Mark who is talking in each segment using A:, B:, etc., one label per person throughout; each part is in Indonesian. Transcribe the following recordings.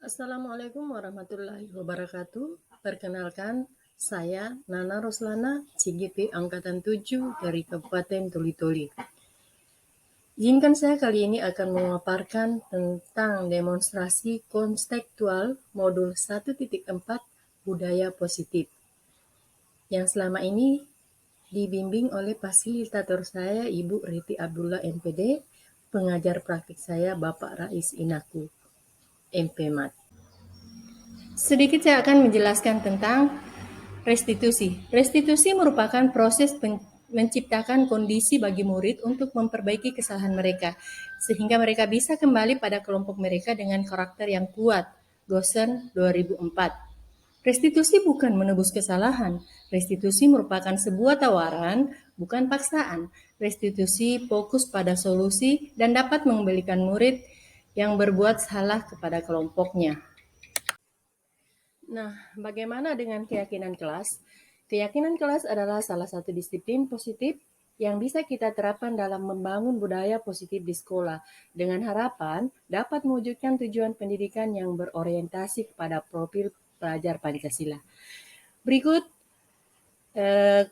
A: Assalamualaikum warahmatullahi wabarakatuh. Perkenalkan, saya Nana Roslana, CGP Angkatan 7 dari Kabupaten Toli-Toli. Izinkan saya kali ini akan memaparkan tentang demonstrasi konstekstual modul 1.4 budaya positif yang selama ini dibimbing oleh fasilitator saya Ibu Riti Abdullah MPD, pengajar praktik saya Bapak Rais Inaku MPMAT. Sedikit saya akan menjelaskan tentang restitusi. Restitusi merupakan proses menciptakan kondisi bagi murid untuk memperbaiki kesalahan mereka, sehingga mereka bisa kembali pada kelompok mereka dengan karakter yang kuat. Gosen 2004. Restitusi bukan menebus kesalahan. Restitusi merupakan sebuah tawaran, bukan paksaan. Restitusi fokus pada solusi dan dapat mengembalikan murid yang berbuat salah kepada kelompoknya. Nah, bagaimana dengan keyakinan kelas? Keyakinan kelas adalah salah satu disiplin positif yang bisa kita terapkan dalam membangun budaya positif di sekolah dengan harapan dapat mewujudkan tujuan pendidikan yang berorientasi kepada profil pelajar Pancasila. Berikut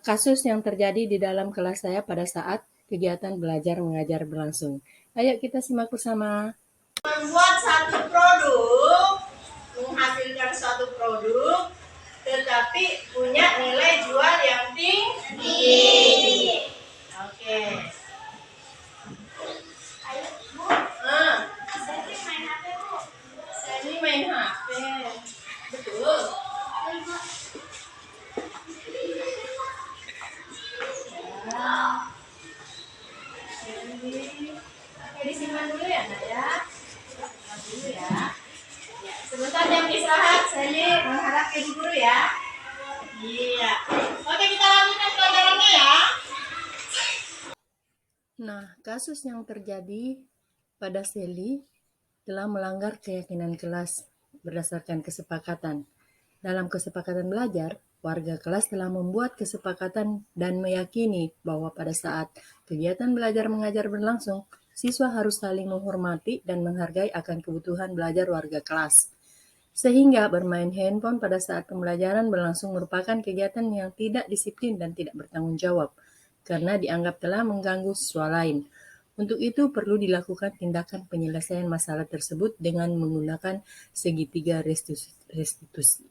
A: kasus yang terjadi di dalam kelas saya pada saat kegiatan belajar mengajar berlangsung. Ayo kita simak bersama.
B: Membuat satu produk, menghasilkan suatu produk, tetapi punya nilai jual yang tinggi. Oke. Ayo, Bu. Saya main HP, Bu. Saya ini main HP. Betul. Oke, disimpan dulu ya, Nak ya. Dulu ya. Sebentar jam istirahat, saya mengharap ke guru ya. Iya. Oke, kita lanjutkan pelajarannya ya.
A: Nah, kasus yang terjadi pada Sally telah melanggar keyakinan kelas berdasarkan kesepakatan. Dalam kesepakatan belajar, warga kelas telah membuat kesepakatan dan meyakini bahwa pada saat kegiatan belajar mengajar berlangsung, siswa harus saling menghormati dan menghargai akan kebutuhan belajar warga kelas. Sehingga bermain handphone pada saat pembelajaran berlangsung merupakan kegiatan yang tidak disiplin dan tidak bertanggung jawab, karena dianggap telah mengganggu siswa lain. Untuk itu perlu dilakukan tindakan penyelesaian masalah tersebut dengan menggunakan segitiga restitusi.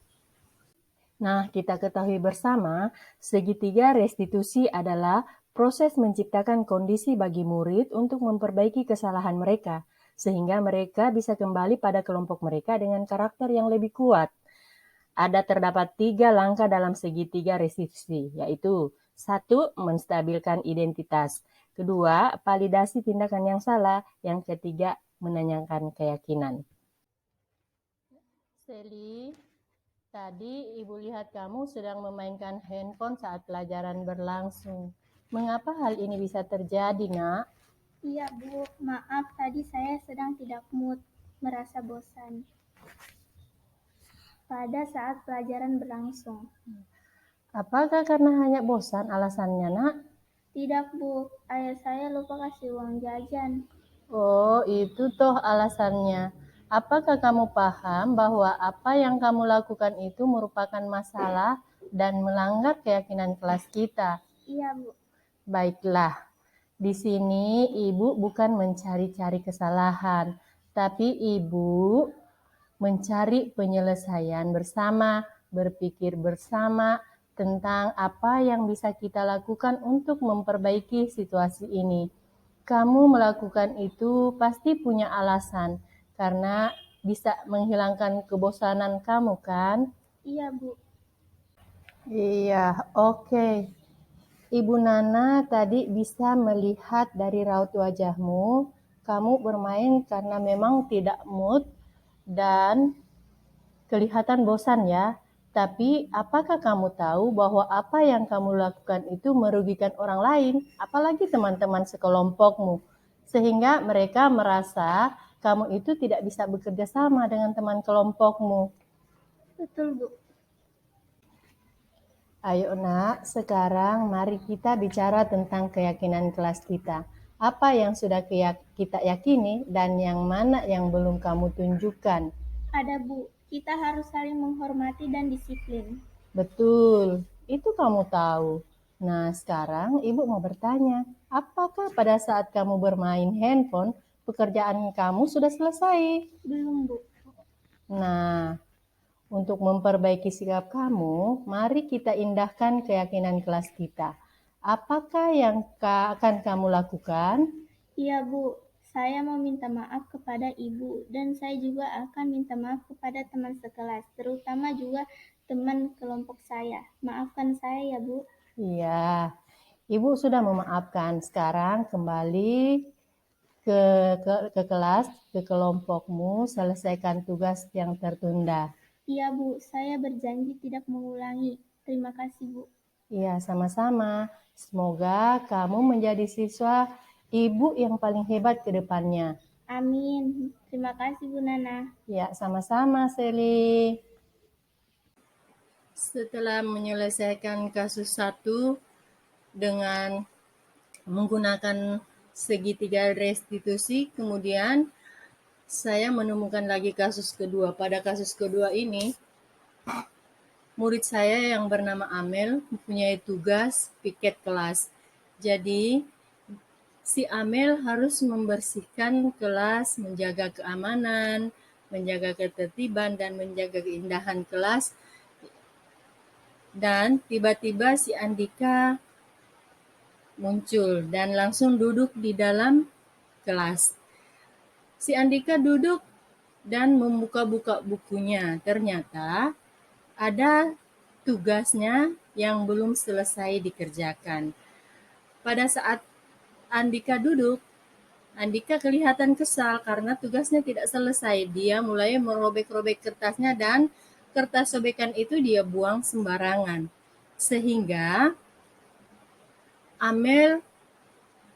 A: Nah, kita ketahui bersama, segitiga restitusi adalah proses menciptakan kondisi bagi murid untuk memperbaiki kesalahan mereka, sehingga mereka bisa kembali pada kelompok mereka dengan karakter yang lebih kuat. Terdapat 3 langkah dalam segitiga restitusi, yaitu 1. Menstabilkan identitas. 2. Validasi tindakan yang salah. Yang ketiga, menanyakan keyakinan. Sally, tadi Ibu lihat kamu sedang memainkan handphone saat pelajaran berlangsung. Mengapa hal ini bisa terjadi, Nak?
C: Iya, Bu. Maaf, tadi saya sedang tidak mood, merasa bosan pada saat pelajaran berlangsung.
A: Apakah karena hanya bosan alasannya, Nak?
C: Tidak, Bu. Ayah saya lupa kasih uang jajan.
A: Oh, itu toh alasannya. Apakah kamu paham bahwa apa yang kamu lakukan itu merupakan masalah dan melanggar keyakinan kelas kita?
C: Iya, Bu.
A: Baiklah, di sini Ibu bukan mencari-cari kesalahan, tapi Ibu mencari penyelesaian bersama, berpikir bersama tentang apa yang bisa kita lakukan untuk memperbaiki situasi ini. Kamu melakukan itu pasti punya alasan, karena bisa menghilangkan kebosanan kamu, kan?
C: Iya, Bu.
A: Iya, oke. Ibu Nana tadi bisa melihat dari raut wajahmu, kamu bermain karena memang tidak mood dan kelihatan bosan ya. Tapi apakah kamu tahu bahwa apa yang kamu lakukan itu merugikan orang lain, apalagi teman-teman sekelompokmu, sehingga mereka merasa kamu itu tidak bisa bekerja sama dengan teman kelompokmu.
C: Betul, Bu.
A: Ayo Nak, sekarang mari kita bicara tentang keyakinan kelas kita. Apa yang sudah kita yakini dan yang mana yang belum kamu tunjukkan?
C: Ada Bu, kita harus saling menghormati dan disiplin.
A: Betul, itu kamu tahu. Nah, sekarang Ibu mau bertanya, apakah pada saat kamu bermain handphone, pekerjaan kamu sudah selesai?
C: Belum Bu.
A: Nah, untuk memperbaiki sikap kamu, mari kita indahkan keyakinan kelas kita. Apakah yang akan kamu lakukan?
C: Iya Bu, saya mau minta maaf kepada Ibu dan saya juga akan minta maaf kepada teman sekelas, terutama juga teman kelompok saya. Maafkan saya ya Bu.
A: Iya, Ibu sudah memaafkan. Sekarang kembali ke kelas, ke kelompokmu, selesaikan tugas yang tertunda.
C: Iya Bu, saya berjanji tidak mengulangi. Terima kasih Bu.
A: Iya, sama-sama. Semoga kamu menjadi siswa ibu yang paling hebat ke depannya.
C: Amin. Terima kasih Bu Nana.
A: Ya, sama-sama, Seli. Setelah menyelesaikan kasus 1 dengan menggunakan segitiga restitusi, kemudian saya menemukan lagi kasus kedua. Pada kasus kedua ini, murid saya yang bernama Amel mempunyai tugas piket kelas. Jadi, si Amel harus membersihkan kelas, menjaga keamanan, menjaga ketertiban, dan menjaga keindahan kelas. Dan tiba-tiba si Andika muncul dan langsung duduk di dalam kelas. Si Andika duduk dan membuka-buka bukunya. Ternyata ada tugasnya yang belum selesai dikerjakan. Pada saat Andika duduk, Andika kelihatan kesal karena tugasnya tidak selesai. Dia mulai merobek-robek kertasnya dan kertas sobekan itu dia buang sembarangan. Sehingga Amel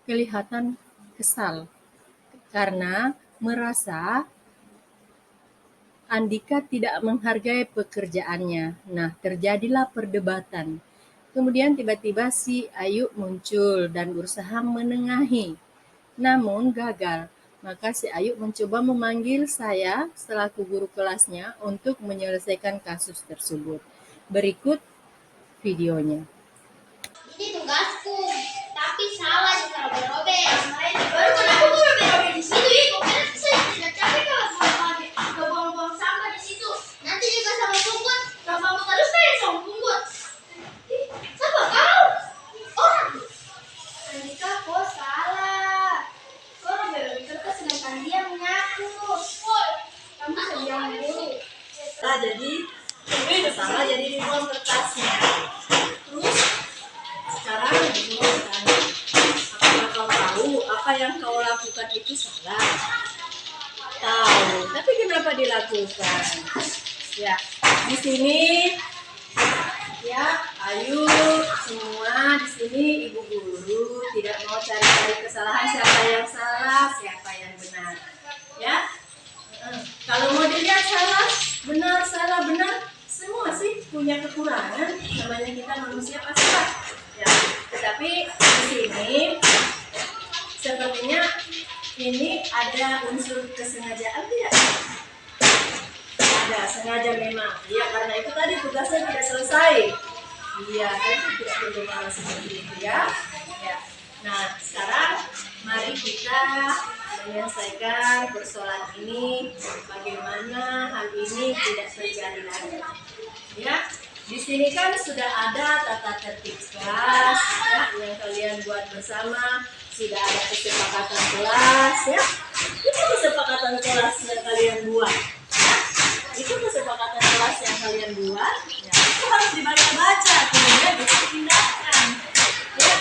A: kelihatan kesal karena merasa Andika tidak menghargai pekerjaannya. Nah, terjadilah perdebatan. Kemudian tiba-tiba si Ayu muncul dan berusaha menengahi. Namun gagal. Maka si Ayu mencoba memanggil saya selaku guru kelasnya untuk menyelesaikan kasus tersebut. Berikut videonya.
B: Ini tugasku, tapi salah nih kalau berobek. Baru kenapa gue robek-robek di situ ya? Kok kan saya tidak capek kalau buang-buang sampah di situ. Nanti juga sama pungut, gampang terus saya sama pungut. Siapa kau? Orang. Andika kok salah. Kau robek-robek kertas sedangkan dia menyapu. Woi, kamu diam dulu.
D: Nah, jadi ini salah, jadi dibuang kertasnya. Terus sekarang ibu mau tanya, apakah kau tahu apa yang kau lakukan itu salah? Tahu, tapi kenapa dilakukan? Ya, di sini ya Ayu semua di sini ibu guru tidak mau cari-cari kesalahan siapa yang salah, siapa yang benar. Ya, kalau mau dilihat salah benar, semua sih punya kekurangan. Namanya kita manusia pasti lah. Ya, tetapi di sini sepertinya ini ada unsur kesengajaan tidak? Ada, sengaja memang. Iya, karena itu tadi tugasnya tidak selesai. Iya, tapi tidak bergejala seperti itu ya. Ya. Nah, sekarang mari kita menyelesaikan persoalan ini. Bagaimana hal ini tidak terjadi lagi. Ya, di sini kan sudah ada tata tertib kelas ya, yang kalian buat bersama. Sudah ada kesepakatan kelas ya. Itu kesepakatan kelas yang kalian buat. Ya. Itu kesepakatan kelas yang kalian buat. Ya. Itu harus dibaca-baca, kemudian ditindakkan. Ya.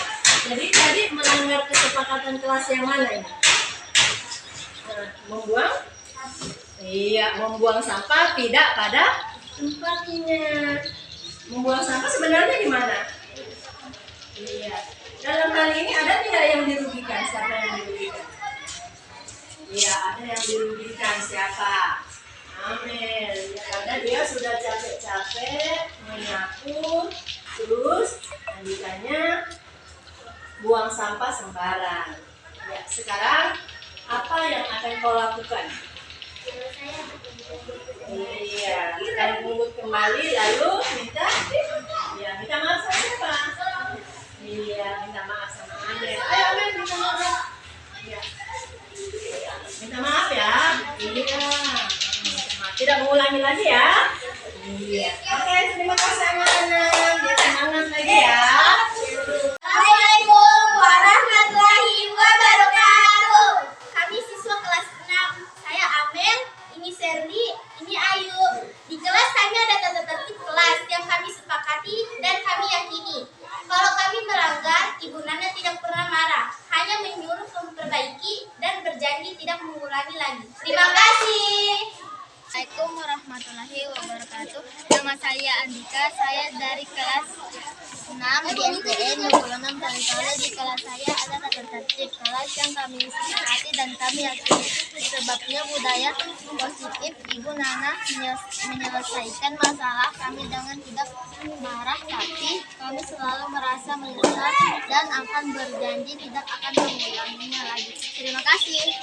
D: Jadi tadi melanggar kesepakatan kelas yang mana ini? Nah, membuang? Iya, membuang sampah tidak pada tempatnya. Membuang sampah sebenarnya di mana? Iya. Dalam hal ini ada tidak yang dirugikan? Siapa yang dirugikan? Iya, ada yang dirugikan. Siapa? Amel. Ya, karena dia sudah capek-capek menyapu, terus Andikanya buang sampah sembarang. Ya, sekarang apa yang akan kau lakukan?
B: Saya
D: Iya, kita pungut kembali lalu minta maaf sama siapa? Iya, minta maaf sama Amel. Ayo Amel minta maaf. Iya. Minta maaf ya. Iya. Tidak mengulangi lagi ya. Iya. Oke, terima kasih anak-anak. Ya, semangat lagi ya.
C: Assalamualaikum warahmatullahi wabarakatuh. Kami siswa kelas 6. Saya Amel, ini Serli, ini Ayu. Di kelas kami ada tata tertib kelas yang kami sepakati dan kami yakini. Kalau kami melanggar, Ibu Nana tidak pernah marah, hanya menyuruh memperbaiki dan berjanji tidak mengulangi lagi. Terima kasih. Assalamualaikum warahmatullahi wabarakatuh. Nama saya Andika, saya dari kelas 6 di SDN 26 Kalitolo. Di kelas saya ada tata tertib kelas yang kami sepakati dan kami yakini. Sebabnya budaya positif Ibu Nana menyelesaikan masalah kami dengan tidak marah, tapi kami selalu merasa menyesal dan akan berjanji tidak akan mengulanginya lagi. Terima kasih.